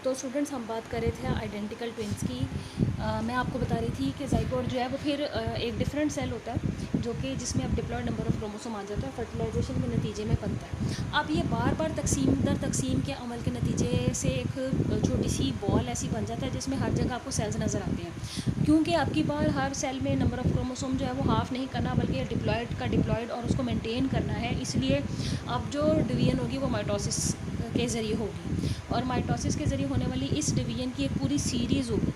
तो स्टूडेंट्स हम बात कर रहे थे आइडेंटिकल ट्विंस की। मैं आपको बता रही थी कि ज़ाइगोट जो है वो फिर एक डिफरेंट सेल होता है जो कि जिसमें अब डिप्लॉयड नंबर ऑफ क्रोमोसोम आ जाता है, फर्टिलाइजेशन के नतीजे में बनता है। अब ये बार बार तकसीम दर तकसीम के अमल के नतीजे से एक छोटी सी बॉल ऐसी बन जाता है जिसमें हर जगह आपको सेल्स नज़र आते हैं, क्योंकि आपकी बार हर सेल में नंबर ऑफ़ क्रोमोसोम जो है वो हाफ़ नहीं करना बल्कि डिप्लॉयड का डिप्लॉयड और उसको मेंटेन करना है। इसलिए अब जो डिवीजन होगी वो माइटोसिस के ज़रिए होगी और माइटोसिस के ज़रिए होने वाली इस डिवीजन की एक पूरी सीरीज़ होगी।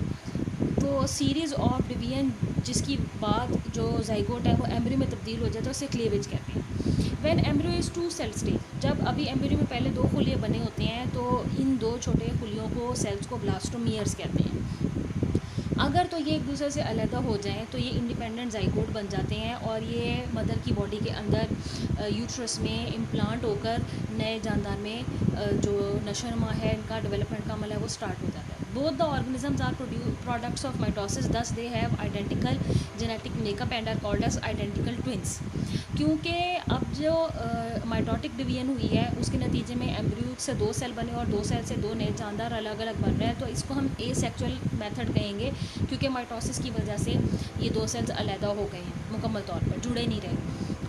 तो सीरीज़ ऑफ डिवीजन जिसकी बाद जो ज़ाइगोट है वो एम्ब्रियो में तब्दील हो जाता है, उसे क्लीवेज कहते हैं। When embryo is two cell stage, जब अभी एम्ब्रियो में पहले दो खुलिये बने होते हैं तो इन दो छोटे खुलियों को सेल्स को ब्लास्टोमियर्स कहते हैं। अगर तो ये एक दूसरे से अलहदा हो जाएं तो ये इंडिपेंडेंट ज़ाइगोट बन जाते हैं और ये मदर की बॉडी के अंदर यूट्रस में इम्प्लांट होकर नए जानदार में जो नशोनुमा है, इनका डेवलपमेंट का अमल है वो स्टार्ट हो जाता है। Both the organisms are products of mitosis, thus they have identical genetic makeup and are called as identical twins. क्योंकि अब जो माइटोटिक डिवीजन हुई है उसके नतीजे में एम्ब्रियो से दो सेल बने और दो सेल से दो नए जानदार अलग अलग बन रहे हैं, तो इसको हम एसेक्सुअल मेथड कहेंगे, क्योंकि माइटोसिस की वजह से ये दो सेल्स अलहदा हो गए हैं, मुकम्मल तौर पर जुड़े नहीं रहे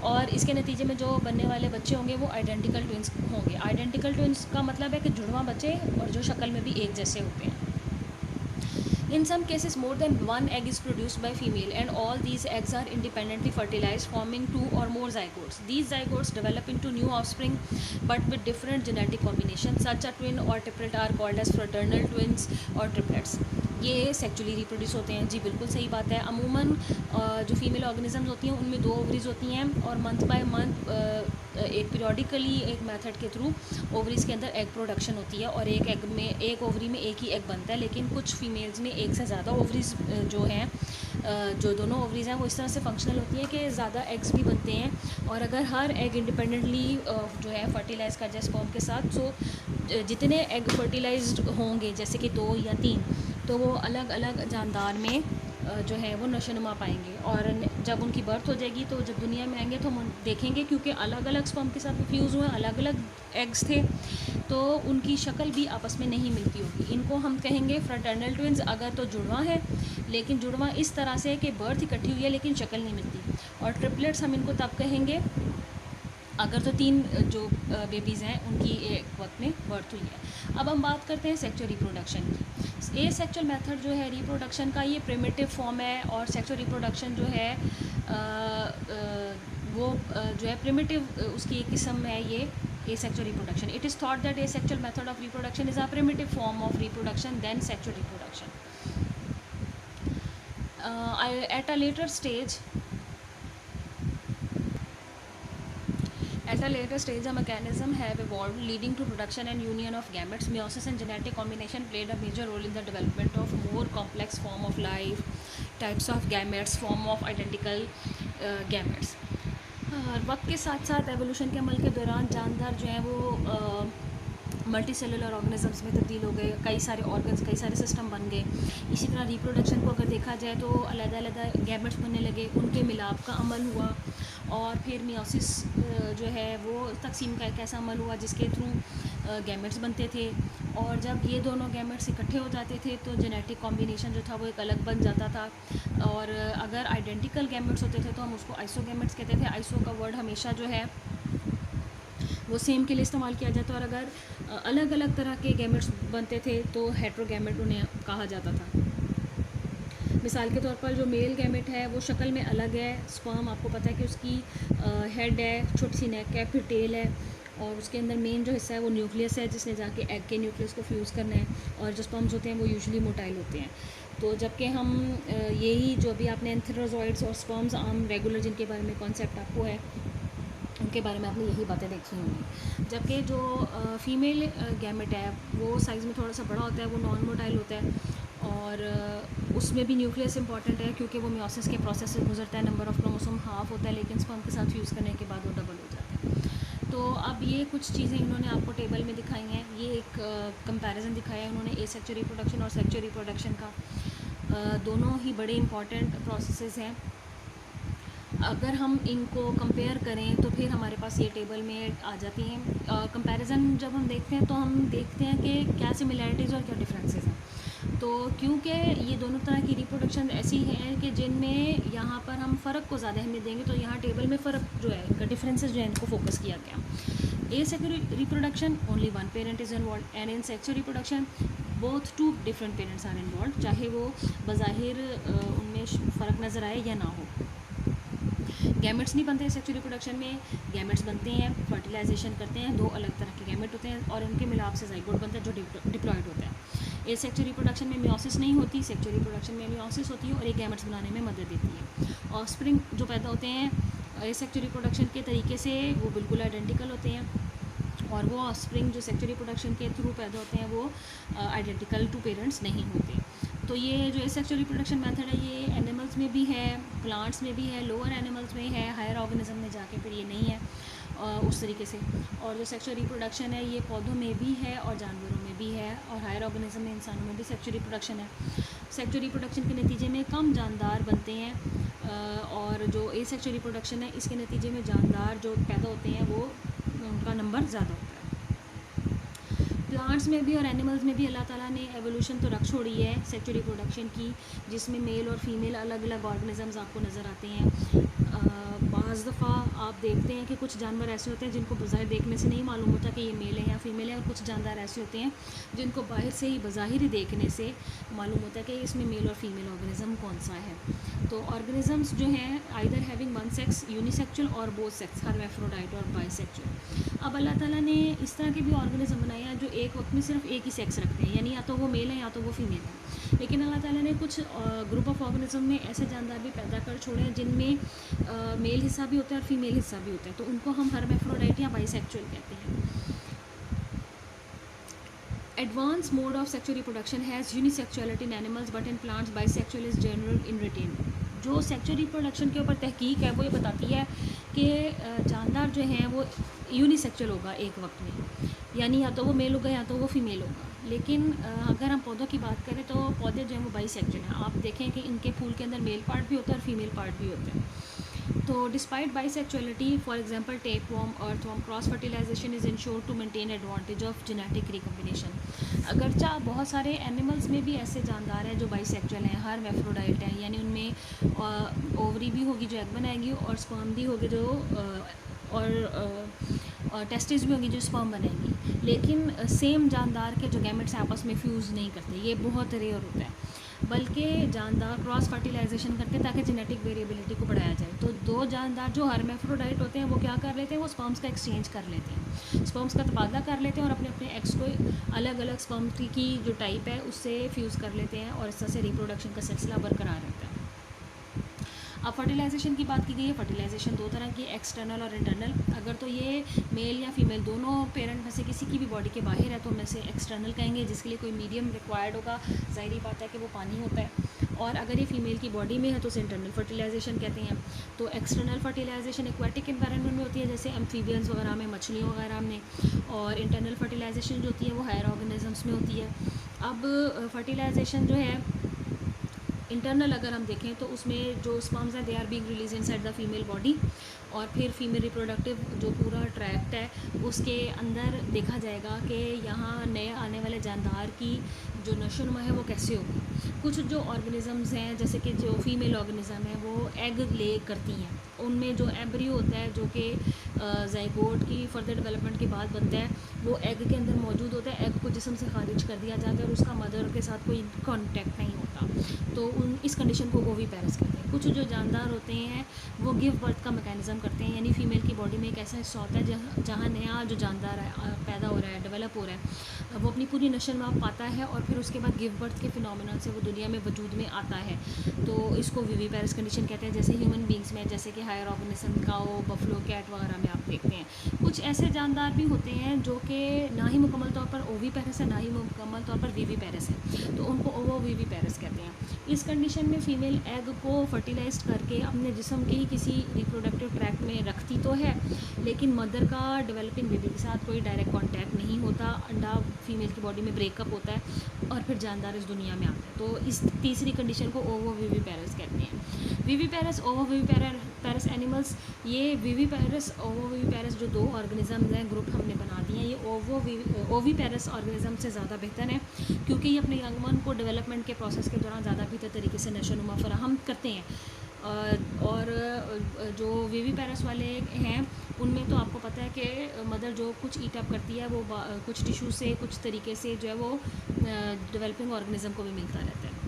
और इसके नतीजे में जो बनने वाले बच्चे होंगे वो आइडेंटिकल ट्विंस होंगे। आइडेंटिकल ट्विंस का मतलब है कि जुड़वा बच्चे और जो शक्ल में भी एक जैसे होते हैं। In some cases, more than one egg is produced by female, and all these eggs are independently fertilized, forming two or more zygotes. These zygotes develop into new offspring, but with different genetic combinations. Such a twin or triplet are called as fraternal twins or triplets. ये sexually reproduce होते हैं। जी बिल्कुल सही बात है। अमूमन जो female organisms होती हैं उनमें दो ओवरीज होती हैं और मंथ बाय मंथ एक पीरियडिकली एक मेथड के थ्रू ओवरीज के अंदर एग प्रोडक्शन होती है और एक एग में एक ओवरी में एक ही एग बनता है। लेकिन कुछ फीमेल्स में एक से ज़्यादा ओवरीज जो हैं, जो दोनों ओवरीज हैं वो इस तरह से फंक्शनल होती हैं कि ज़्यादा एग्स भी बनते हैं और अगर हर एग इंडिपेंडेंटली जो है फर्टिलाइज़ कर जाए स्पर्म के साथ, सो जितने एग फर्टिलाइज्ड होंगे जैसे कि दो या तीन, तो वो अलग अलग जानदार में जो है वो नशोनुमा पाएंगे और जब उनकी बर्थ हो जाएगी तो जब दुनिया में आएंगे तो हम देखेंगे, क्योंकि अलग अलग स्पर्म के साथ फ्यूज़ हुए अलग अलग एग्स थे तो उनकी शक्ल भी आपस में नहीं मिलती होगी। इनको हम कहेंगे फ्रेटर्नल ट्विंस अगर तो जुड़वा है, लेकिन जुड़वा इस तरह से कि बर्थ इकट्ठी हुई है लेकिन शक्ल नहीं मिलती। और ट्रिपलेट्स हम इनको तब कहेंगे अगर तो तीन जो बेबीज़ हैं उनकी एक वक्त में बर्थ हुई है। अब हम बात करते हैं सेक्सुअल रिप्रोडक्शन की। ए सेक्सुअल मेथड जो है रिप्रोडक्शन का ये प्रिमिटिव फॉर्म है और सेक्सुअल रिप्रोडक्शन जो है वो जो है प्रिमिटिव उसकी एक किस्म है ये asexual reproduction. It is thought that asexual method of reproduction is a primitive form of reproduction than sexual reproduction. At a later stage, a mechanism have evolved leading to production and union of gametes. Meiosis and genetic combination played a major role in the development of more complex form of life, types of gametes, form of identical gametes. वक्त के साथ साथ evolution के अमल के दौरान जानदार जो हैं वो मल्टी सेलुलर ऑर्गेनिजम्स में तब्दील हो गए, कई सारे ऑर्गन्स कई सारे सिस्टम बन गए। इसी तरह रिप्रोडक्शन को अगर देखा जाए तो अलग-अलग गैमेट्स बनने लगे, उनके मिलाप का अमल हुआ और फिर मियोसिस जो है वो तकसीम का एक ऐसा अमल हुआ जिसके थ्रू गैमेट्स बनते थे और जब ये दोनों गैमेट्स इकट्ठे हो जाते थे तो जेनेटिक कॉम्बिनेशन जो था वो एक अलग बन जाता था और अगर आइडेंटिकल गैमेट्स होते थे तो हम उसको आइसोगैमेट्स कहते थे। आइसो का वर्ड हमेशा जो है वो सेम के लिए इस्तेमाल किया जाता और अगर अलग अलग तरह के गैमेट्स बनते थे तो हेट्रोगैमेट उन्हें कहा जाता था। मिसाल के तौर पर जो मेल गैमेट है वो शक्ल में अलग है। स्पर्म आपको पता है कि उसकी हेड है, छोटी सी नेक है, फिर टेल है और उसके अंदर मेन जो हिस्सा है वो न्यूक्लियस है जिसने जाके एग के न्यूक्लियस को फ्यूज़ करना है और जो स्पर्म्स होते हैं वो यूजुअली मोटाइल होते हैं। तो जबकि हम यही जो भी आपने एंथेरोजॉइड्स और स्पर्म्स आम रेगुलर जिनके बारे में कॉन्सेप्ट आपको है उनके बारे में आपने यही बातें देखी होंगी। जबकि जो फीमेल गैमेट है वो साइज़ में थोड़ा सा बड़ा होता है, वो नॉन मोटाइल होता है और उसमें भी न्यूक्लियस इंपॉर्टेंट है क्योंकि वो मियोसिस के प्रोसेस से गुजरता है। नंबर ऑफ़ क्रोमोसोम हाफ होता है लेकिन स्पर्म के साथ फ्यूज़ करने के बाद वो डबल हो जाता है। तो अब ये कुछ चीज़ें इन्होंने आपको टेबल में दिखाई हैं। ये एक कंपैरिजन दिखाया है उन्होंने एसेक्सुअल रिप्रोडक्शन और सेक्सुअल रिप्रोडक्शन का। दोनों ही बड़े इंपॉर्टेंट प्रोसेसेस हैं अगर हम इनको कंपेयर करें तो फिर हमारे पास ये टेबल में आ जाती हैं। कंपैरिजन जब हम देखते हैं तो हम देखते हैं कि क्या सिमिलैरिटीज़ और क्या डिफरेंसेस हैं। तो क्योंकि ये दोनों तरह की रिप्रोडक्शन ऐसी हैं कि जिनमें यहाँ पर हम फ़र्क को ज़्यादा अहमियत देंगे, तो यहाँ टेबल में फ़र्क जो है, इनका डिफरेंसेस जो है, इनको फोकस किया गया। Asexual reproduction only one parent is involve, and in sexual reproduction both two different parents are involve, चाहे वो बज़ाहिर उनमें फ़र्क नज़र आए या ना हो। गैमेट्स नहीं बनते सेक्सुअल रिप्रोडक्शन में, गैमेट्स बनते हैं, फर्टिलाइजेशन करते हैं, दो अलग तरह के गैमेट होते हैं और उनके मिलाप से ज़ाइगोट बनता है जो डिप्लॉयड होता है। सेक्सुअल रिप्रोडक्शन में मियोसिस नहीं होती, सेक्सुअल रिप्रोडक्शन में मियोसिस होती है और एक गैमेट्स बनाने में मदद देती है। ऑफस्प्रिंग जो पैदा होते हैं सेक्सुअल रिप्रोडक्शन के तरीके से वो बिल्कुल आइडेंटिकल होते हैं, और वो ऑफस्प्रिंग जो सेक्सुअल रिप्रोडक्शन के थ्रू पैदा होते हैं वो आइडेंटिकल टू पेरेंट्स नहीं होते। तो ये जो सेक्सुअल रिप्रोडक्शन मेथड है ये एनिमल्स में भी है, प्लांट्स में भी है, लोअर एनिमल्स में है, हायर ऑर्गेनिज्म में जाके फिर ये नहीं है उस तरीके से। और जो सेक्सुअल रिप्रोडक्शन है ये पौधों में भी है और जानवरों में भी है, और हायर ऑर्गेनिज्म में, इंसानों में भी सेक्सुअल रिप्रोडक्शन है। सेक्सुअल रिप्रोडक्शन के नतीजे में कम जानदार बनते हैं, और जो एसेक्सुअल रिप्रोडक्शन है इसके नतीजे में जानदार जो पैदा होते हैं वो उनका नंबर ज़्यादा होता है। प्लांट्स में भी और एनिमल्स में भी अल्लाह ताला ने एवोल्यूशन तो रख छोड़ी है सेक्सुअल रिप्रोडक्शन की, जिसमें मेल और फीमेल अलग अलग ऑर्गेनिजम्स आपको नज़र आते हैं। बाज़ दफ़ा आप देखते हैं कि कुछ जानवर ऐसे होते हैं जिनको बज़ाहिर देखने से नहीं मालूम होता कि ये मेल है या फीमेल है, और कुछ जानदार ऐसे होते हैं जिनको बाहर से ही बज़ाहिर देखने से मालूम होता है कि इसमें मेल और फीमेल ऑर्गेनिज़म कौन सा है। तो ऑर्गेनिजम्स जो हैं either having one sex, unisexual और बोथ सेक्स, हर्माफ्रोडाइट और बाइसेक्सुअल। अब अल्लाह ताला ने इस तरह के भी ऑर्गेनिज्म बनाए हैं जो एक वक्त में सिर्फ एक ही सेक्स रखते हैं, यानी या तो वो मेल है या तो वो फीमेल है। लेकिन अल्लाह ताला ने कुछ ग्रुप ऑफ ऑर्गेनिज्म में ऐसे जानदार भी पैदा कर छोड़े हैं जिनमें मेल हिस्सा भी होता है और फीमेल हिस्सा भी होता है, तो उनको हम हर्माफ्रोडाइट या बाइसेक्सुअल कहते हैं। Advanced mode of sexual reproduction has unisexuality in animals, but in plants bisexual is general in retain। जो सेक्सुअल रिप्रोडक्शन के ऊपर तहकीक है वो ये बताती है कि जानदार जो हैं वो यूनिसेक्सुअल होगा एक वक्त में, यानी या तो वो मेल होगा या तो वो फीमेल होगा। लेकिन अगर हम पौधों की बात करें तो पौधे जो हैं वो बाइसेक्सुअल हैं। आप देखें कि इनके फूल के अंदर मेल पार्ट भी होता है और फीमेल पार्ट भी होते हैं। तो despite bisexuality, for example tapeworm, earthworm, cross fertilisation is ensured to maintain advantage of genetic recombination. अगरचा बहुत सारे एनिमल्स में भी ऐसे जानदार हैं जो बाइसेक्सुअल हैं, हर्माफ्रोडाइट हैं, यानी उनमें ओवरी भी होगी जो एग बनाएगी और स्पर्म भी होगी जो और टेस्टिस भी होंगी जो स्पर्म बनाएंगी। लेकिन सेम जानदार के जो गैमेट्स आपस में फ्यूज़ नहीं करते, ये बहुत रेयर होता है, बल्कि जानदार क्रॉस फर्टिलाइजेशन करते हैं ताकि जेनेटिक वेरिएबिलिटी को बढ़ाया जाए। तो दो जानदार जो हर्माफ्रोडाइट होते हैं वो क्या कर लेते हैं, वो स्पर्म्स का एक्सचेंज कर लेते हैं, स्पर्म्स का तबादला कर लेते हैं और अपने अपने एग्स को अलग अलग स्पर्म की जो टाइप है उससे फ्यूज़ कर लेते हैं, और इस तरह से रिप्रोडक्शन का सिलसिला बरकरार रहता है। अब फर्टिलाइजेशन की बात की गई है। फर्टिलाइजेशन दो तरह की, एक्सटर्नल और इंटरनल। अगर तो ये मेल या फीमेल दोनों पेरेंट में से किसी की भी बॉडी के बाहर है तो हम इसे एक्सटर्नल कहेंगे, जिसके लिए कोई मीडियम रिक्वायर्ड होगा, ज़ाहिर बात है कि वो पानी होता है। और अगर ये फीमेल की बॉडी में है तो उसे इंटरनल फर्टिलाइजेशन कहते हैं। तो एक्सटर्नल फर्टिलाइजेशन एक्वाटिक एनवायरनमेंट में होती है, जैसे एम्फीबियंस वगैरह में, मछलियों वगैरह में, और इंटरनल फर्टिलाइजेशन जो होती है वो हायर ऑर्गेनिजम्स में होती है। अब फर्टिलाइजेशन जो है इंटरनल अगर हम देखें तो उसमें जो स्पर्म्स हैं they are being release inside the female body, और फिर फीमेल रिप्रोडक्टिव जो पूरा ट्रैक्ट है उसके अंदर देखा जाएगा कि यहाँ नए आने वाले जानदार की जो नशोनुमा है वो कैसे होगी। कुछ जो ऑर्गेनिजम्स हैं जैसे कि जो फीमेल ऑर्गेनिज्म है वो एग ले करती हैं, उनमें जो एम्ब्रियो होता है जो कि ज़ाइगोट की फर्दर डेवलपमेंट के बाद बनता है वो एग के अंदर मौजूद होता है। एग को जिस्म से खारिज कर दिया जाता है और उसका मदर के साथ कोई कॉन्टेक्ट नहीं होता, तो इस कंडीशन को ओविपेरस कहते हैं। कुछ जो जानदार होते हैं वो गिव बर्थ का मैकेनिज्म करते हैं, यानी फीमेल की बॉडी में एक ऐसा हिस्सा होता है जहाँ नया जो जानदार है पैदा हो रहा है, डेवलप हो रहा है, वो अपनी पूरी नस्ल पाता है और फिर उसके बाद गिव बर्थ के फिनोमेनन से वो दुनिया में वजूद में आता है। तो इसको विविपेरस कंडीशन कहते हैं। जैसे ह्यूमन बींग्स में, जैसे कि हायर ऑर्गेनिज्म, काओ, बफलो, कैट वगैरह में आप देखते हैं। कुछ ऐसे जानदार भी होते हैं जो कि ना ही मुकम्मल तौर पर ओविपेरस है ना ही मुकम्मल तौर पर विविपेरस है, तो उनको ओवोविविपेरस कहते हैं। इस कंडीशन में फ़ीमेल एग को फर्टिलाइज करके अपने जिस्म के ही किसी रिप्रोडक्टिव ट्रैक्ट में रखती तो है, लेकिन मदर का डेवलपिंग बेबी के साथ कोई डायरेक्ट कांटेक्ट नहीं होता। अंडा फीमेल की बॉडी में ब्रेकअप होता है और फिर जानदार इस दुनिया में आता है। तो इस तीसरी कंडीशन को ओवोविविपेरस कहते हैं। विविपेरस ओवोविविपेरस एनिमल्स, ये विविपेरस ओवोविविपेरस जो दो ऑर्गेनिज़म्स हैं, ग्रुप हमने बना दिए हैं, ये ओविपेरस ऑर्गेनिज़म से ज़्यादा बेहतर है, क्योंकि ये अपने यंगवन को डेवलपमेंट के प्रोसेस के दौरान ज़्यादा बेहतर तरीके से नशोनुमा फराहम करते हैं। और जो विविपेरस वाले हैं उनमें तो आपको पता है कि मदर जो कुछ ईट अप करती है वो कुछ टिश्यू से कुछ तरीके से जो है वो डेवलपिंग ऑर्गेनिज़म को भी मिलता रहता है।